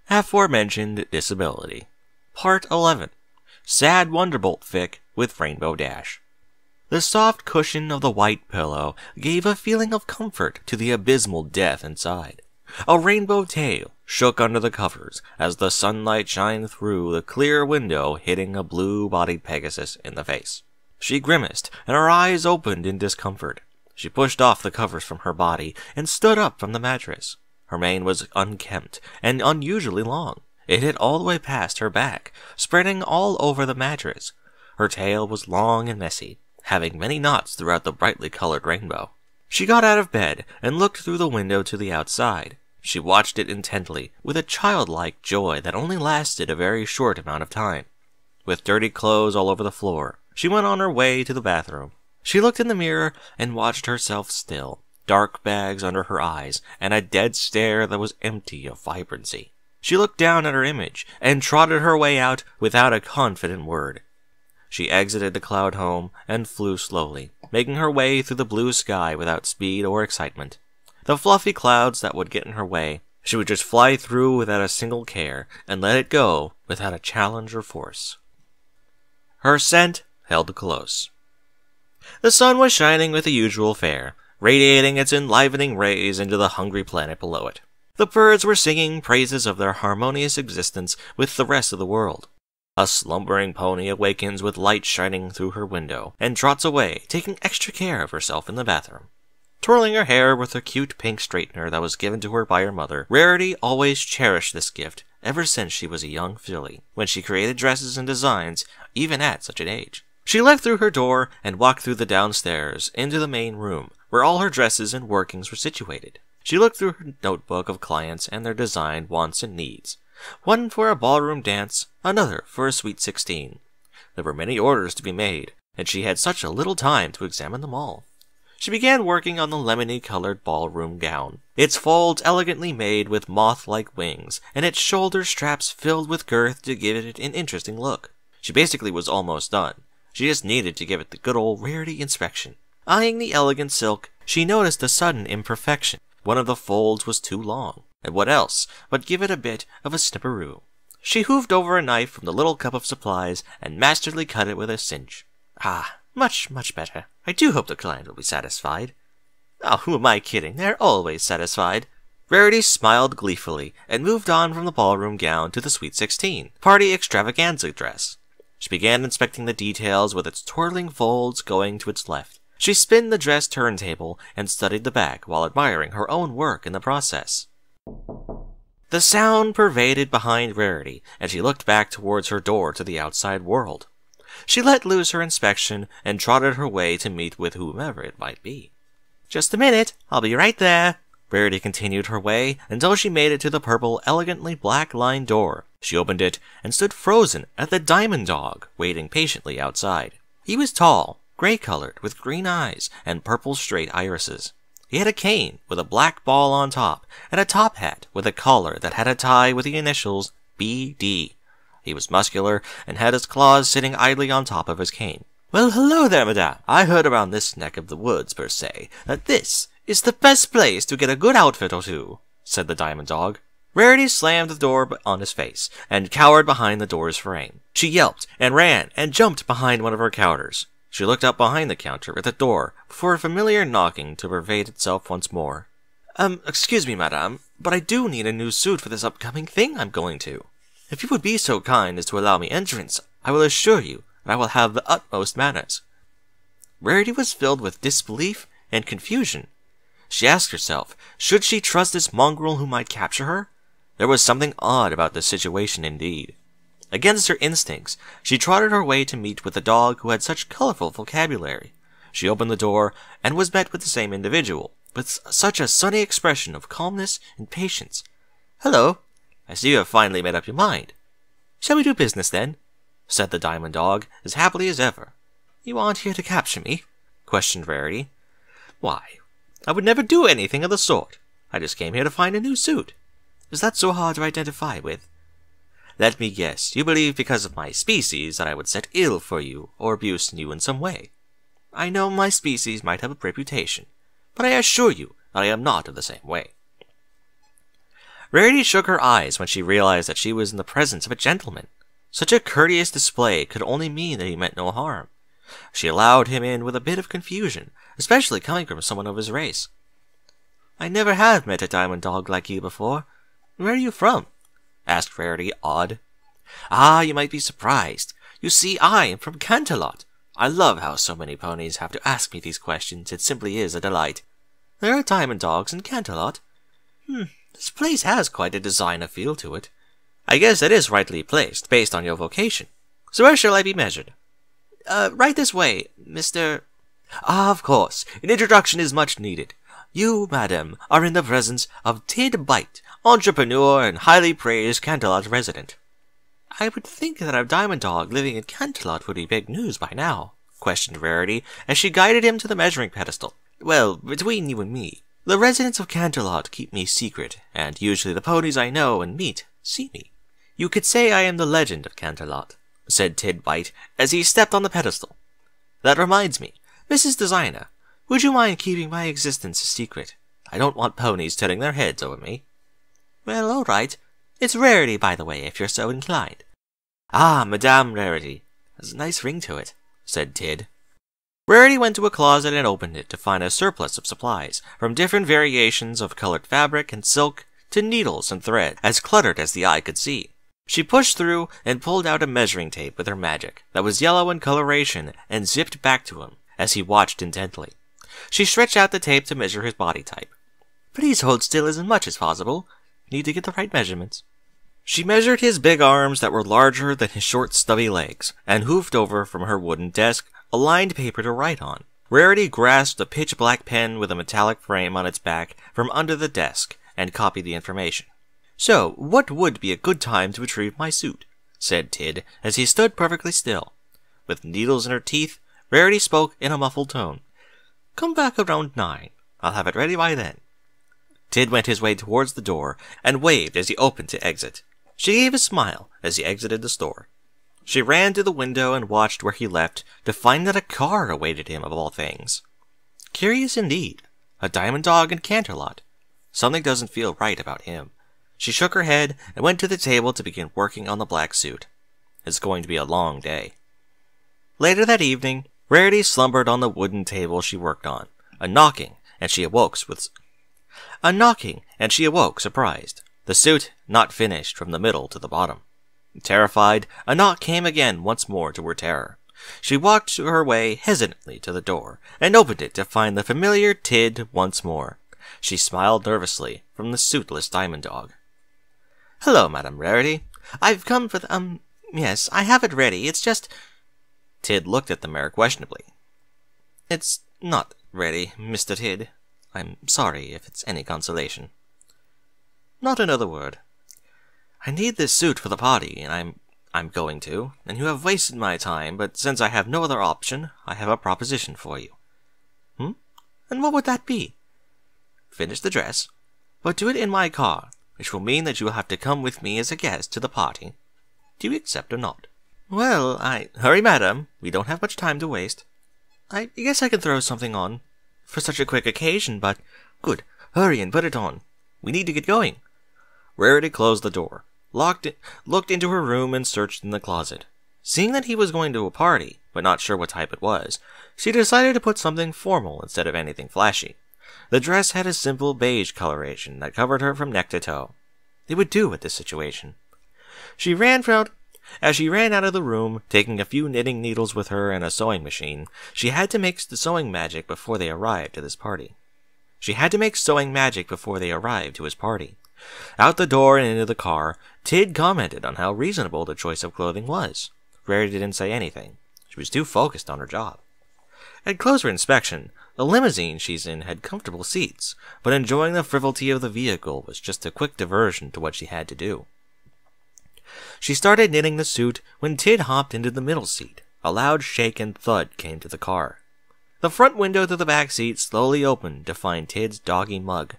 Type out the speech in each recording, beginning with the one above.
Aforementioned Disability. Part 11. Sad Wonderbolt Fic with Rainbow Dash. The soft cushion of the white pillow gave a feeling of comfort to the abysmal death inside. A rainbow tail shook under the covers as the sunlight shined through the clear window, hitting a blue-bodied Pegasus in the face. She grimaced, and her eyes opened in discomfort. She pushed off the covers from her body and stood up from the mattress. Her mane was unkempt and unusually long. It hit all the way past her back, spreading all over the mattress. Her tail was long and messy, having many knots throughout the brightly colored rainbow. She got out of bed and looked through the window to the outside. She watched it intently, with a childlike joy that only lasted a very short amount of time. With dirty clothes all over the floor, she went on her way to the bathroom. She looked in the mirror and watched herself still, dark bags under her eyes, and a dead stare that was empty of vibrancy. She looked down at her image and trotted her way out without a confident word. She exited the cloud home and flew slowly, making her way through the blue sky without speed or excitement. The fluffy clouds that would get in her way, she would just fly through without a single care and let it go without a challenge or force. Her scent held close. The sun was shining with the usual fare, radiating its enlivening rays into the hungry planet below it. The birds were singing praises of their harmonious existence with the rest of the world. A slumbering pony awakens with light shining through her window, and trots away, taking extra care of herself in the bathroom. Twirling her hair with her cute pink straightener that was given to her by her mother, Rarity always cherished this gift ever since she was a young filly, when she created dresses and designs, even at such an age. She left through her door and walked through the downstairs into the main room, where all her dresses and workings were situated. She looked through her notebook of clients and their design wants and needs. One for a ballroom dance, another for a sweet 16. There were many orders to be made, and she had such a little time to examine them all. She began working on the lemony-colored ballroom gown, its folds elegantly made with moth-like wings, and its shoulder straps filled with girth to give it an interesting look. She basically was almost done. She just needed to give it the good old Rarity inspection. Eyeing the elegant silk, she noticed a sudden imperfection. One of the folds was too long, and what else but give it a bit of a snipperoo. She hooved over a knife from the little cup of supplies and masterfully cut it with a cinch. Ah, much better. I do hope the client will be satisfied. Oh, who am I kidding? They're always satisfied. Rarity smiled gleefully and moved on from the ballroom gown to the Sweet 16, party extravaganza dress. She began inspecting the details with its twirling folds going to its left. She spinned the dress turntable and studied the back while admiring her own work in the process. The sound pervaded behind Rarity, and she looked back towards her door to the outside world. She let loose her inspection and trotted her way to meet with whomever it might be. "Just a minute, I'll be right there." Rarity continued her way until she made it to the purple, elegantly black-lined door. She opened it and stood frozen at the Diamond Dog, waiting patiently outside. He was tall, gray-colored, with green eyes and purple straight irises. He had a cane with a black ball on top, and a top hat with a collar that had a tie with the initials BD. He was muscular and had his claws sitting idly on top of his cane. "Well, hello there, madame. I heard around this neck of the woods, per se, that this is the best place to get a good outfit or two," said the Diamond Dog. Rarity slammed the door on his face and cowered behind the door's frame. She yelped and ran and jumped behind one of her counters. She looked up behind the counter at the door for a familiar knocking to pervade itself once more. Excuse me, madame, but I do need a new suit for this upcoming thing I'm going to. If you would be so kind as to allow me entrance, I will assure you that I will have the utmost manners." Rarity was filled with disbelief and confusion. She asked herself, should she trust this mongrel who might capture her? There was something odd about the situation indeed. Against her instincts, she trotted her way to meet with the dog who had such colorful vocabulary. She opened the door and was met with the same individual, with such a sunny expression of calmness and patience. "Hello. I see you have finally made up your mind. Shall we do business, then?" said the Diamond Dog, as happily as ever. "You aren't here to capture me?" questioned Rarity. "Why, I would never do anything of the sort. I just came here to find a new suit. Is that so hard to identify with? Let me guess, you believe because of my species that I would set ill for you or abuse you in some way. I know my species might have a reputation, but I assure you that I am not of the same way." Rarity shook her eyes when she realized that she was in the presence of a gentleman. Such a courteous display could only mean that he meant no harm. She allowed him in with a bit of confusion, especially coming from someone of his race. "I never have met a diamond dog like you before. Where are you from?" asked Rarity, awed. "Ah, you might be surprised. You see, I am from Canterlot. I love how so many ponies have to ask me these questions. It simply is a delight. There are diamond dogs in Canterlot. This place has quite a designer feel to it. I guess it is rightly placed, based on your vocation. So where shall I be measured?" Right this way, Mr. "Ah, of course. An introduction is much needed. You, madam, are in the presence of Tid Bite, entrepreneur and highly praised Canterlot resident." "I would think that a diamond dog living in Canterlot would be big news by now," questioned Rarity, as she guided him to the measuring pedestal. "Well, between you and me, the residents of Canterlot keep me secret, and usually the ponies I know and meet see me. You could say I am the legend of Canterlot," said Tid Bite, as he stepped on the pedestal. "That reminds me, Mrs. Designer, would you mind keeping my existence a secret? I don't want ponies turning their heads over me." "Well, all right. It's Rarity, by the way, if you're so inclined." "Ah, Madame Rarity. Has a nice ring to it," said Tid. Rarity went to a closet and opened it to find a surplus of supplies, from different variations of colored fabric and silk to needles and thread, as cluttered as the eye could see. She pushed through and pulled out a measuring tape with her magic that was yellow in coloration and zipped back to him as he watched intently. She stretched out the tape to measure his body type. "Please hold still as much as possible. Need to get the right measurements." She measured his big arms that were larger than his short stubby legs, and hoofed over from her wooden desk a lined paper to write on. Rarity grasped a pitch-black pen with a metallic frame on its back from under the desk and copied the information. "So, what would be a good time to retrieve my suit?" said Tid, as he stood perfectly still. With needles in her teeth, Rarity spoke in a muffled tone. "Come back around 9. I'll have it ready by then." Tid went his way towards the door and waved as he opened to exit. She gave a smile as he exited the store. She ran to the window and watched where he left to find that a car awaited him of all things. Curious indeed. A diamond dog in Canterlot. Something doesn't feel right about him. She shook her head and went to the table to begin working on the black suit. It's going to be a long day. Later that evening, Rarity slumbered on the wooden table she worked on. A knocking, and she awoke surprised. The suit not finished from the middle to the bottom. Terrified, a knock came again once more to her terror. She walked her way hesitantly to the door, and opened it to find the familiar Tid once more. She smiled nervously from the suitless diamond dog. "Hello, Madame Rarity. I've come for the, yes, I have it ready. It's just—" Tid looked at the mare questionably. "It's not ready, Mr. Tid. I'm sorry if it's any consolation." "Not another word. I need this suit for the party, and I'm going to, and you have wasted my time, but since I have no other option, I have a proposition for you." "And what would that be?" "Finish the dress, but do it in my car, which will mean that you will have to come with me as a guest to the party. Do you accept or not?" "Well, Hurry, madam. We don't have much time to waste. I guess I can throw something on for such a quick occasion, but— Good. Hurry and put it on. We need to get going." Rarity closed the door, looked into her room, and searched in the closet. Seeing that he was going to a party, but not sure what type it was, she decided to put something formal instead of anything flashy. The dress had a simple beige coloration that covered her from neck to toe. It would do with this situation. As she ran out of the room, taking a few knitting needles with her and a sewing machine, she had to make the sewing magic before they arrived to his party. Out the door and into the car, Tid commented on how reasonable the choice of clothing was. Rarity didn't say anything. She was too focused on her job. At closer inspection, the limousine she's in had comfortable seats, but enjoying the frivolity of the vehicle was just a quick diversion to what she had to do. She started knitting the suit when Tid hopped into the middle seat. A loud shake and thud came to the car. The front window to the back seat slowly opened to find Tid's doggy mug.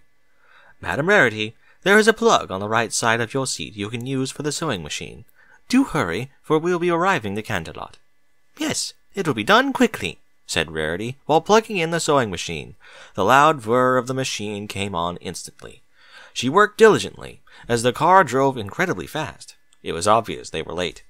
"Madame Rarity, there is a plug on the right side of your seat you can use for the sewing machine. Do hurry, for we'll be arriving to Canterlot." "Yes, it'll be done quickly," said Rarity, while plugging in the sewing machine. The loud whir of the machine came on instantly. She worked diligently, as the car drove incredibly fast. It was obvious they were late.